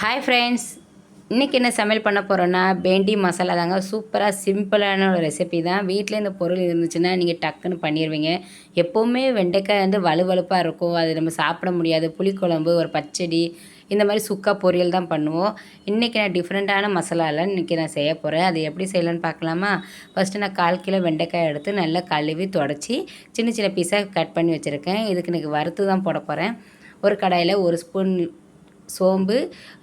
Hi friends, இன்றைக்கி என்ன சமையல் பண்ண போகிறோன்னா பேண்டி மசாலா தாங்க. சூப்பராக சிம்பிளான ஒரு ரெசிபி தான். வீட்டில் இந்த பொருள் இருந்துச்சுன்னா நீங்கள் டக்குன்னு பண்ணிடுவீங்க. எப்போவுமே வெண்டைக்காய் வந்து வலுவலுப்பாக இருக்கும், அது நம்ம சாப்பிட முடியாது. புளிக்குழம்பு, ஒரு பச்சடி, இந்த மாதிரி சுக்கா பொரியல் தான் பண்ணுவோம். இன்றைக்கி நான் டிஃப்ரெண்ட்டான மசாலாவில் இன்றைக்கி நான் செய்ய போகிறேன். அது எப்படி செய்யலான்னு பார்க்கலாமா? ஃபஸ்ட்டு நான் 1/4 கிலோ வெண்டைக்காய் எடுத்து நல்லா கழுவி தொடச்சி சின்ன சின்ன பீஸாக கட் பண்ணி வச்சுருக்கேன். இதுக்கு இன்றைக்கி வறுத்து தான் போட போகிறேன். ஒரு கடாயில் 1 ஸ்பூன் சோம்பு,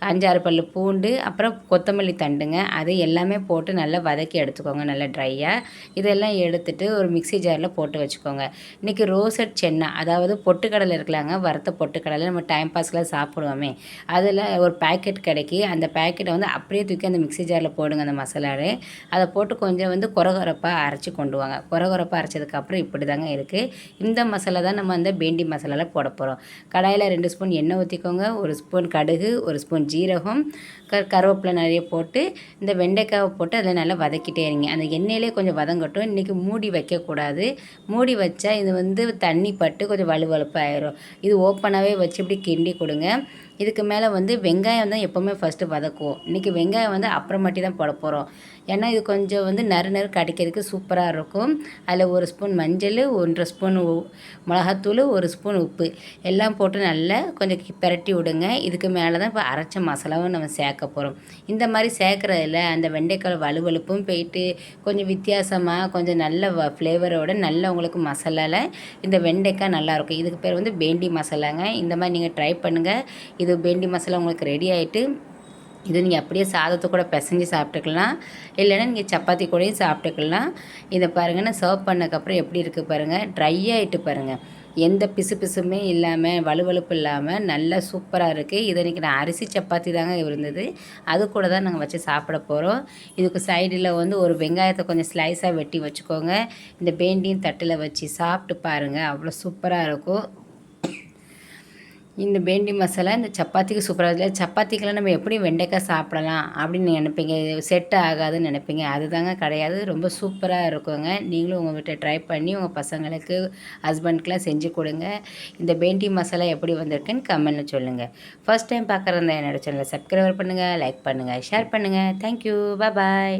5, 6 பல்லு பூண்டு, அப்புறம் கொத்தமல்லி தண்டுங்க. அது எல்லாமே போட்டு நல்லா வதக்கி எடுத்துக்கோங்க, நல்லா ட்ரையாக. இதெல்லாம் எடுத்துட்டு ஒரு மிக்ஸி ஜாரில் போட்டு வச்சுக்கோங்க. இன்றைக்கி ரோஸ்டட் சென்னா, அதாவது பொட்டுக்கடலை இருக்கலாங்க, வறுத்த பொட்டுக்கடலை நம்ம டைம் பாஸ்க்குலாம் சாப்பிடுவோமே, அதில் ஒரு பேக்கெட் கிடைக்கி, அந்த பேக்கெட்டை வந்து அப்படியே தூக்கி அந்த மிக்ஸி ஜாரில் போடுங்க. அந்த மசாலாவே அதை போட்டு கொஞ்சம் வந்து கொரகொரப்பாக அரைச்சி கொண்டு வாங்க. கொரகொரப்பாக அரைச்சதுக்கப்புறம் இப்படி தாங்க இருக்குது. இந்த மசாலா தான் நம்ம அந்த பேண்டி மசாலாவில் போட போகிறோம். கடாயில் 2 ஸ்பூன் எண்ணெய் ஊற்றிக்கோங்க. 1 ஸ்பூன் கடுகு, 1 ஸ்பூன் ஜீரகம், கருவேப்பிலை நிறைய போட்டு இந்த வெண்டைக்காவை போட்டு அதில் நல்லா வதக்கிட்டே இருங்க. அந்த எண்ணெயிலே கொஞ்சம் வதங்கட்டும். இன்றைக்கி மூடி வைக்கக்கூடாது. மூடி வச்சா இது வந்து தண்ணி பட்டு கொஞ்சம் வலுவலுப்பாயிரும். இது ஓப்பனாகவே வச்சு இப்படி கிண்டி கொடுங்க. இதுக்கு மேலே வந்து வெங்காயம் தான் எப்போவுமே ஃபஸ்ட்டு வதக்குவோம். இன்றைக்கி வெங்காயம் வந்து அப்புறமாட்டி தான் போட போகிறோம். ஏன்னா இது கொஞ்சம் வந்து நறு கடிக்கிறதுக்கு சூப்பராக இருக்கும். அதில் 1 ஸ்பூன் மஞ்சள், 1 ஸ்பூன் மிளகாத்தூள், 1 ஸ்பூன் உப்பு எல்லாம் போட்டு நல்லா கொஞ்சம் பெரட்டி விடுங்க. இதுக்கு மேலே தான் இப்போ அரைச்ச மசாலாவும் நம்ம சேர்க்க போகிறோம். இந்த மாதிரி சேர்க்குறதில் அந்த வெண்டைக்காய் வலுவலுப்பும் போயிட்டு கொஞ்சம் வித்தியாசமாக கொஞ்சம் நல்ல ஃப்ளேவரோட நல்ல உங்களுக்கு மசாலாவில் இந்த வெண்டைக்காய் நல்லாயிருக்கும். இதுக்கு பேர் வந்து பேண்டி மசாலாங்க. இந்த மாதிரி நீங்கள் ட்ரை பண்ணுங்கள். இது பேண்டி மசாலா உங்களுக்கு ரெடி ஆகிட்டு, இது நீங்கள் அப்படியே சாதத்தை கூட பிசைஞ்சு சாப்பிட்டுக்கலாம், இல்லைன்னா நீங்கள் சப்பாத்தி கூடயும் சாப்பிட்டுக்கலாம். இதை பாருங்கள், நான் சர்வ் பண்ணதுக்கப்புறம் எப்படி இருக்குது பாருங்கள். ட்ரை ஆகிட்டு பாருங்கள், எந்த பிசுமே இல்லாமல் வலுவலுப்பு இல்லாமல் நல்லா சூப்பராக இருக்குது. இதை இன்றைக்கி நான் அரிசி சப்பாத்தி தாங்க இருந்தது, அது கூட தான் நாங்கள் வச்சு சாப்பிட போகிறோம். இதுக்கு சைடில் வந்து ஒரு வெங்காயத்தை கொஞ்சம் ஸ்லைஸாக வெட்டி வச்சுக்கோங்க. இந்த பேண்டியும் தட்டில் வச்சு சாப்பிட்டு பாருங்கள், அவ்வளோ சூப்பராக இருக்கும். இந்த பேண்டி மசாலா இந்த சப்பாத்திக்கு சூப்பராக இல்லை. சப்பாத்திக்கெல்லாம் நம்ம எப்படி வெண்டைக்காய் சாப்பிடலாம் அப்படின்னு நினைப்பீங்க, செட் ஆகாதுன்னு நினைப்பீங்க. அதுதாங்க கிடையாது, ரொம்ப சூப்பராக இருக்குங்க. நீங்களும் உங்கள் வீட்டை ட்ரை பண்ணி உங்கள் பசங்களுக்கு, ஹஸ்பண்ட்க்கெலாம் செஞ்சு கொடுங்க. இந்த பேண்டி மசாலா எப்படி வந்திருக்குன்னு கமெண்ட்டில் சொல்லுங்கள். ஃபஸ்ட் டைம் பார்க்குறதா என்னோடய சேனலை சப்ஸ்கிரைப் பண்ணுங்கள், லைக் பண்ணுங்கள், ஷேர் பண்ணுங்கள். தேங்க்யூ, பாய்.